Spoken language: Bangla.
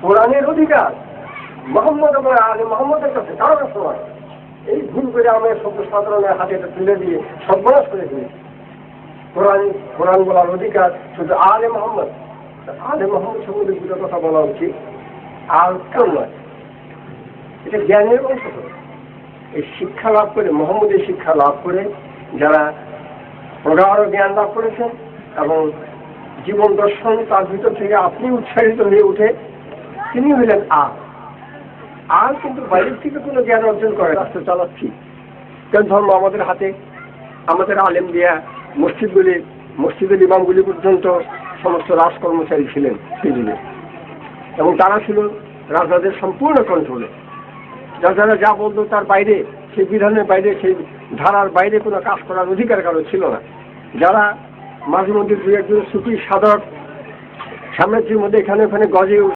কোরআনের অধিকার মোহাম্মদ এবং আলে মোহাম্মদের কাছে কারো কাছে নয়। এই ভুল করে আমরা সভ্য সাধারণের হাতে এটা তুলে দিয়ে সর্বনাশ করে দিয়েছি। কোরআন বলার অধিকার শুধু আলে মোহাম্মদ সম্বন্ধে দুটো কথা বলা উচিত, আর কেউ নয়। এটা জ্ঞানের অংশ। এই শিক্ষা লাভ করে, মোহাম্মদের শিক্ষা লাভ করে যারা প্রগাঢ় জ্ঞান লাভ করেছেন এবং জীবন দর্শন তার ভিতর থেকে আপনি উৎসাহিত হয়ে উঠে তিনি হইলেন আর কিন্তু বাইরের থেকে কোনো জ্ঞান অর্জন করে রাস্তা চালাচ্ছি। কেন ধর্ম আমাদের হাতে, আমাদের আলেম দিয়া মসজিদের ইমামগুলি পর্যন্ত সমস্ত রাজকর্মচারী ছিলেন সেই যুগে, এবং তারা ছিল রাজাদের সম্পূর্ণ কন্ট্রোলে। রাজারা যা বলতো তার বাইরে, সেই বিধানের বাইরে, সেই ধারার বাইরে কোনো কাজ করার অধিকার কারো ছিল না। যারা মাঝে মধ্যে দু একজন সুফি সাধক সাম্রাজ্যের মধ্যে এখানে ওখানে গজে